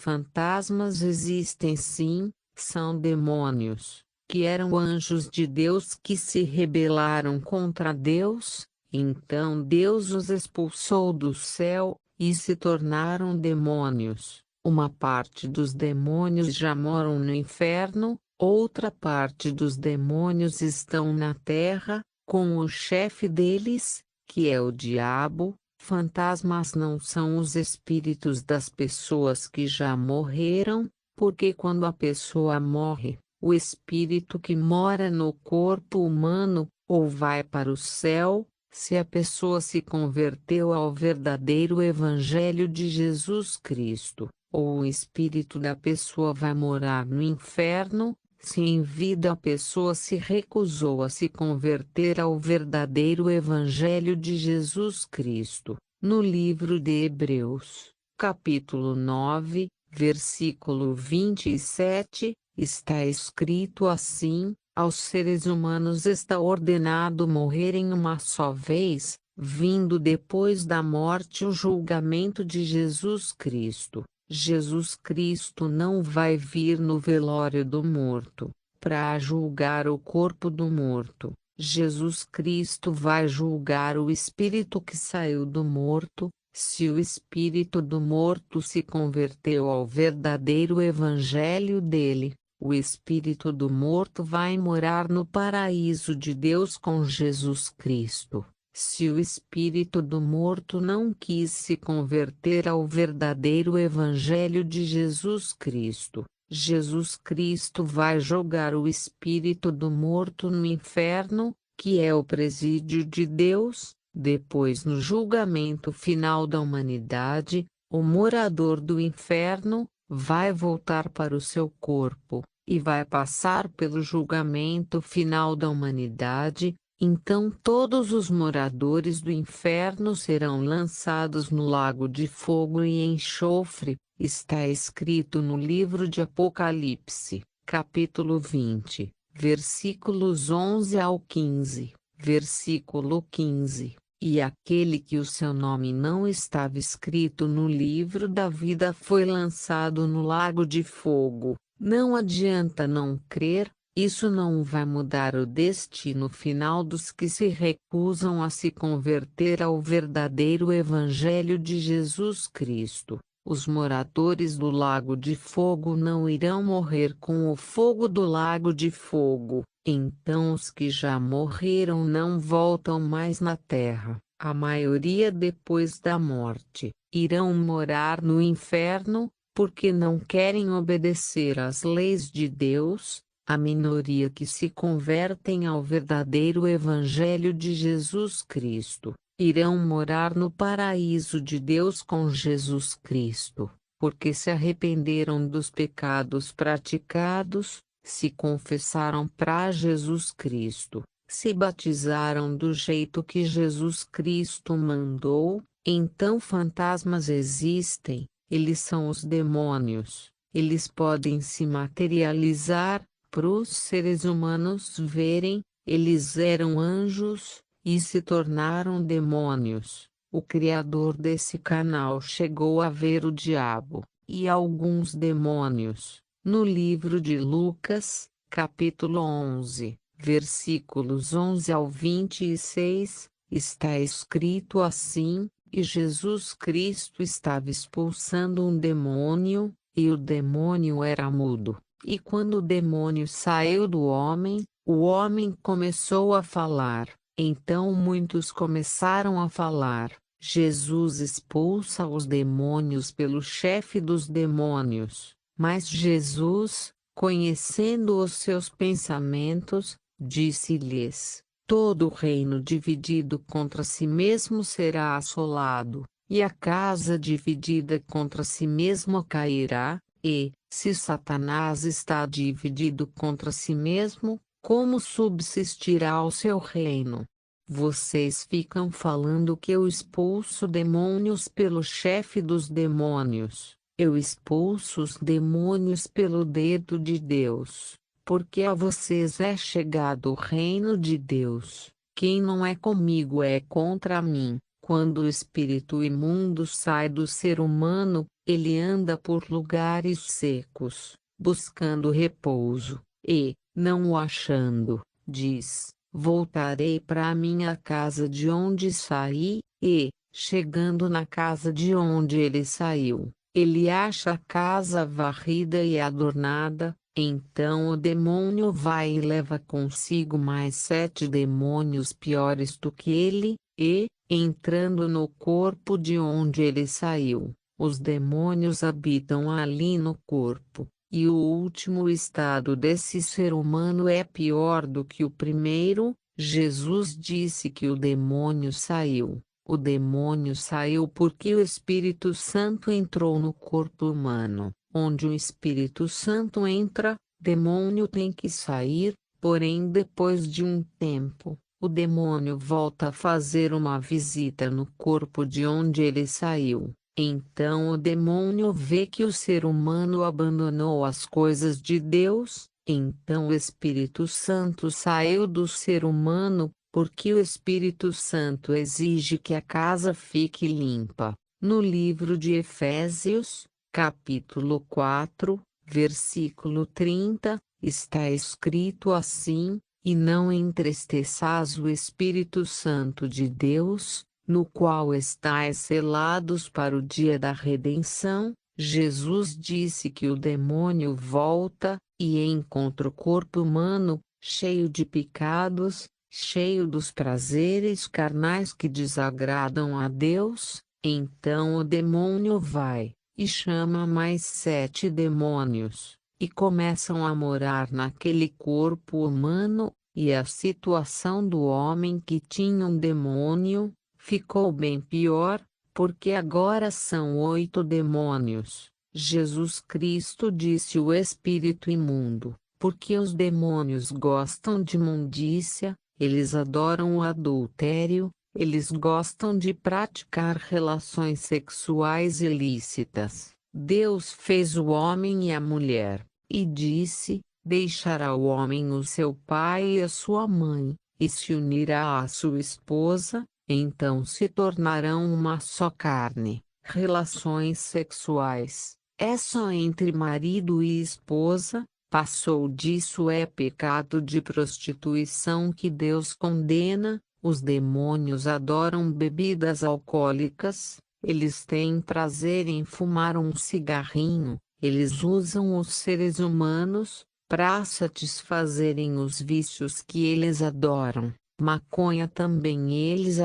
fantasmas existem sim, são demônios, que eram anjos de Deus que se rebelaram contra Deus, então Deus os expulsou do céu, e se tornaram demônios. Uma parte dos demônios já moram no inferno, outra parte dos demônios estão na terra, com o chefe deles, que é o diabo. Fantasmas não são os espíritos das pessoas que já morreram, porque quando a pessoa morre, o espírito que mora no corpo humano, ou vai para o céu, se a pessoa se converteu ao verdadeiro Evangelho de Jesus Cristo, ou o espírito da pessoa vai morar no inferno, se em vida a pessoa se recusou a se converter ao verdadeiro Evangelho de Jesus Cristo. No livro de Hebreus, capítulo 9, versículo 27, está escrito assim: aos seres humanos está ordenado morrerem uma só vez, vindo depois da morte o julgamento de Jesus Cristo. Jesus Cristo não vai vir no velório do morto, para julgar o corpo do morto. Jesus Cristo vai julgar o espírito que saiu do morto. Se o espírito do morto se converteu ao verdadeiro evangelho dele, o espírito do morto vai morar no paraíso de Deus com Jesus Cristo. Se o espírito do morto não quis se converter ao verdadeiro Evangelho de Jesus Cristo, Jesus Cristo vai jogar o espírito do morto no inferno, que é o presídio de Deus. Depois, no julgamento final da humanidade, o morador do inferno vai voltar para o seu corpo, e vai passar pelo julgamento final da humanidade. Então todos os moradores do inferno serão lançados no lago de fogo e enxofre, está escrito no livro de Apocalipse, capítulo 20, versículos 11 ao 15, versículo 15. E aquele que o seu nome não estava escrito no livro da vida foi lançado no lago de fogo. Não adianta não crer. Isso não vai mudar o destino final dos que se recusam a se converter ao verdadeiro Evangelho de Jesus Cristo. Os moradores do Lago de Fogo não irão morrer com o fogo do Lago de Fogo. Então os que já morreram não voltam mais na terra. A maioria depois da morte irão morar no inferno, porque não querem obedecer às leis de Deus. A minoria que se convertem ao verdadeiro Evangelho de Jesus Cristo, irão morar no paraíso de Deus com Jesus Cristo, porque se arrependeram dos pecados praticados, se confessaram para Jesus Cristo, se batizaram do jeito que Jesus Cristo mandou. Então fantasmas existem, eles são os demônios, eles podem se materializar. Para os seres humanos verem, eles eram anjos, e se tornaram demônios. O criador desse canal chegou a ver o diabo, e alguns demônios. No livro de Lucas, capítulo 11, versículos 11 ao 26, está escrito assim: e Jesus Cristo estava expulsando um demônio, e o demônio era mudo. E quando o demônio saiu do homem, o homem começou a falar. Então muitos começaram a falar. Jesus expulsa os demônios pelo chefe dos demônios. Mas Jesus, conhecendo os seus pensamentos, disse-lhes: todo reino dividido contra si mesmo será assolado, e a casa dividida contra si mesmo cairá. E, se Satanás está dividido contra si mesmo, como subsistirá o seu reino? Vocês ficam falando que eu expulso demônios pelo chefe dos demônios. Eu expulso os demônios pelo dedo de Deus, porque a vocês é chegado o reino de Deus. Quem não é comigo é contra mim. Quando o espírito imundo sai do ser humano, Ele anda por lugares secos, buscando repouso, e, não o achando, diz: voltarei para a minha casa de onde saí, e, chegando na casa de onde ele saiu, ele acha a casa varrida e adornada. Então o demônio vai e leva consigo mais 7 demônios piores do que ele, e, entrando no corpo de onde ele saiu, os demônios habitam ali no corpo. E o último estado desse ser humano é pior do que o primeiro. Jesus disse que o demônio saiu. O demônio saiu porque o Espírito Santo entrou no corpo humano. Onde o Espírito Santo entra, demônio tem que sair, porém depois de um tempo, o demônio volta a fazer uma visita no corpo de onde ele saiu. Então o demônio vê que o ser humano abandonou as coisas de Deus, então o Espírito Santo saiu do ser humano, porque o Espírito Santo exige que a casa fique limpa. No livro de Efésios, capítulo 4, versículo 30, está escrito assim: e não entristeçais o Espírito Santo de Deus, no qual estáis selados para o dia da redenção. Jesus disse que o demônio volta, e encontra o corpo humano, cheio de pecados, cheio dos prazeres carnais que desagradam a Deus. Então o demônio vai, e chama mais 7 demônios, e começam a morar naquele corpo humano, e a situação do homem que tinha um demônio ficou bem pior, porque agora são 8 demônios. Jesus Cristo disse o espírito imundo, porque os demônios gostam de imundícia, eles adoram o adultério, eles gostam de praticar relações sexuais ilícitas. Deus fez o homem e a mulher, e disse: deixará o homem o seu pai e a sua mãe, e se unirá à sua esposa, então se tornarão uma só carne. Relações sexuais é só entre marido e esposa. Passou disso é pecado de prostituição que Deus condena. Os demônios adoram bebidas alcoólicas, eles têm prazer em fumar um cigarrinho, eles usam os seres humanos para satisfazerem os vícios que eles adoram. Maconha também eles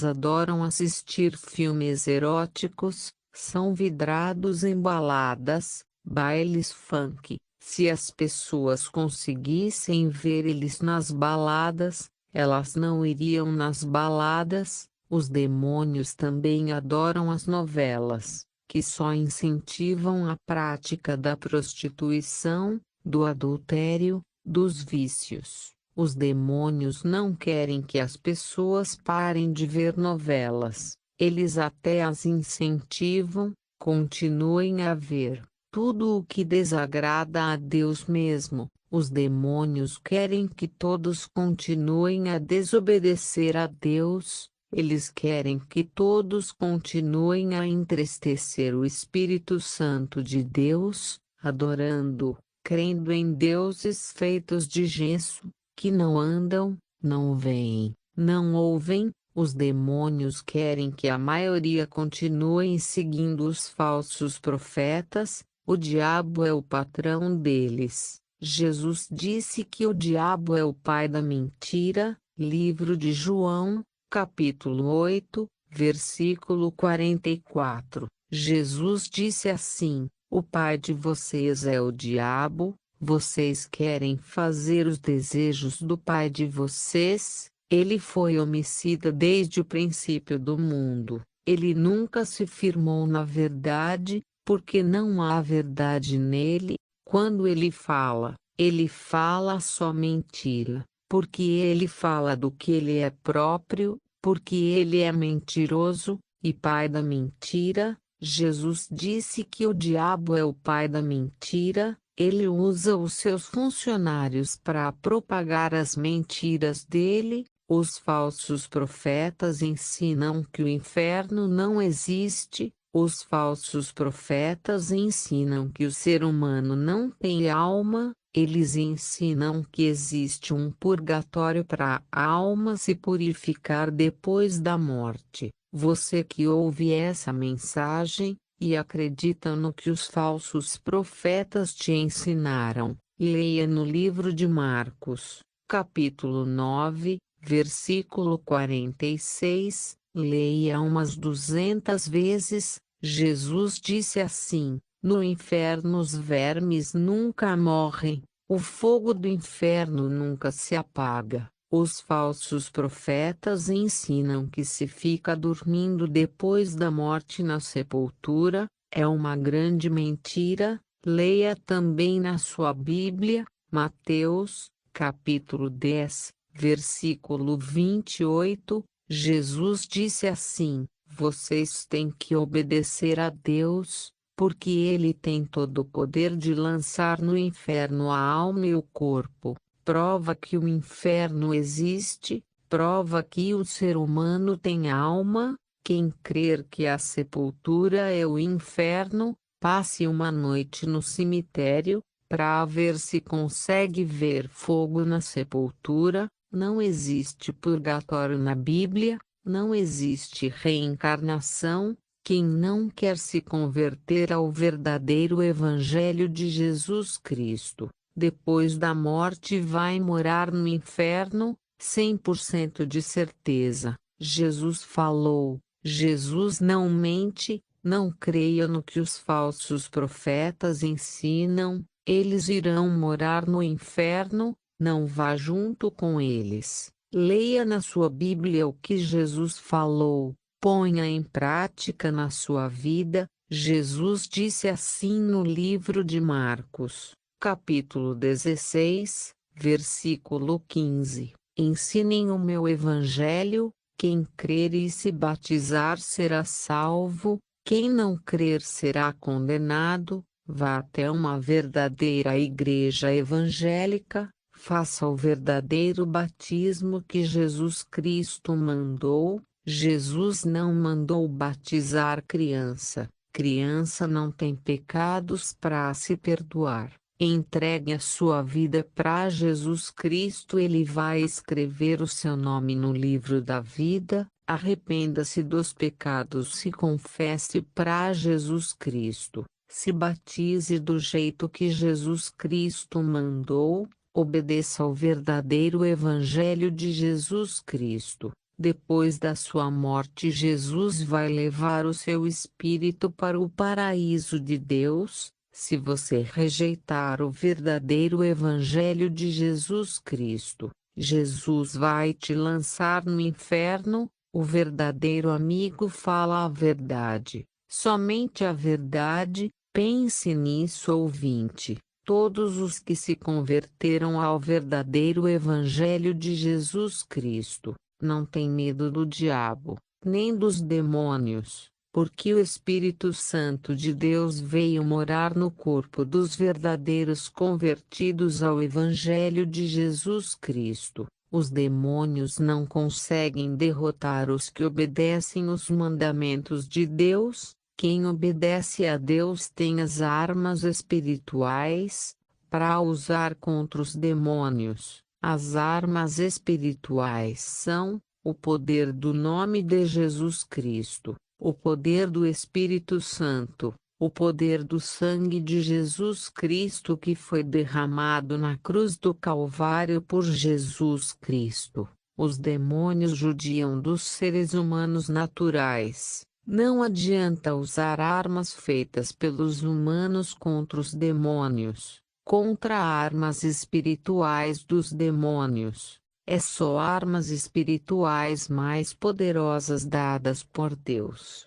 adoram assistir filmes eróticos, são vidrados em baladas, bailes funk. Se as pessoas conseguissem ver eles nas baladas, elas não iriam nas baladas. Os demônios também adoram as novelas, que só incentivam a prática da prostituição, do adultério, dos vícios. Os demônios não querem que as pessoas parem de ver novelas, eles até as incentivam, continuem a ver tudo o que desagrada a Deus mesmo. Os demônios querem que todos continuem a desobedecer a Deus, eles querem que todos continuem a entristecer o Espírito Santo de Deus, adorando, crendo em deuses feitos de gesso, que não andam, não veem, não ouvem. Os demônios querem que a maioria continue seguindo os falsos profetas. O diabo é o patrão deles. Jesus disse que o diabo é o pai da mentira. Livro de João, capítulo 8, versículo 44. Jesus disse assim: o pai de vocês é o diabo. Vocês querem fazer os desejos do pai de vocês. Ele foi homicida desde o princípio do mundo. Ele nunca se firmou na verdade, porque não há verdade nele. Quando ele fala só mentira, porque ele fala do que ele é próprio, porque ele é mentiroso, e pai da mentira. Jesus disse que o diabo é o pai da mentira. Ele usa os seus funcionários para propagar as mentiras dele. Os falsos profetas ensinam que o inferno não existe. Os falsos profetas ensinam que o ser humano não tem alma, eles ensinam que existe um purgatório para a alma se purificar depois da morte. Você que ouve essa mensagem, e acredita no que os falsos profetas te ensinaram, leia no livro de Marcos, capítulo 9, versículo 46, leia umas 200 vezes. Jesus disse assim: no inferno os vermes nunca morrem, o fogo do inferno nunca se apaga. Os falsos profetas ensinam que se fica dormindo depois da morte na sepultura, é uma grande mentira. Leia também na sua Bíblia, Mateus, capítulo 10, versículo 28, Jesus disse assim: vocês têm que obedecer a Deus, porque Ele tem todo o poder de lançar no inferno a alma e o corpo. Prova que o inferno existe, prova que o ser humano tem alma. Quem crer que a sepultura é o inferno, passe uma noite no cemitério, para ver se consegue ver fogo na sepultura. Não existe purgatório na Bíblia, não existe reencarnação. Quem não quer se converter ao verdadeiro Evangelho de Jesus Cristo, depois da morte vai morar no inferno, 100% de certeza. Jesus falou, Jesus não mente. Não creia no que os falsos profetas ensinam, eles irão morar no inferno, não vá junto com eles. Leia na sua Bíblia o que Jesus falou, ponha em prática na sua vida. Jesus disse assim no livro de Marcos, capítulo 16, versículo 15: ensinem o meu evangelho, quem crer e se batizar será salvo, quem não crer será condenado. Vá até uma verdadeira igreja evangélica, faça o verdadeiro batismo que Jesus Cristo mandou. Jesus não mandou batizar criança. Criança não tem pecados para se perdoar. Entregue a sua vida para Jesus Cristo, Ele vai escrever o seu nome no livro da vida. Arrependa-se dos pecados, se confesse para Jesus Cristo, se batize do jeito que Jesus Cristo mandou, obedeça ao verdadeiro Evangelho de Jesus Cristo. Depois da sua morte, Jesus vai levar o seu espírito para o paraíso de Deus. Se você rejeitar o verdadeiro Evangelho de Jesus Cristo, Jesus vai te lançar no inferno. O verdadeiro amigo fala a verdade, somente a verdade. Pense nisso, ouvinte. Todos os que se converteram ao verdadeiro Evangelho de Jesus Cristo, não têm medo do diabo, nem dos demônios, porque o Espírito Santo de Deus veio morar no corpo dos verdadeiros convertidos ao Evangelho de Jesus Cristo. Os demônios não conseguem derrotar os que obedecem os mandamentos de Deus. Quem obedece a Deus tem as armas espirituais para usar contra os demônios. As armas espirituais são o poder do nome de Jesus Cristo, o poder do Espírito Santo, o poder do sangue de Jesus Cristo que foi derramado na cruz do Calvário por Jesus Cristo. Os demônios judiam dos seres humanos naturais. Não adianta usar armas feitas pelos humanos contra os demônios, contra armas espirituais dos demônios. É só armas espirituais mais poderosas dadas por Deus.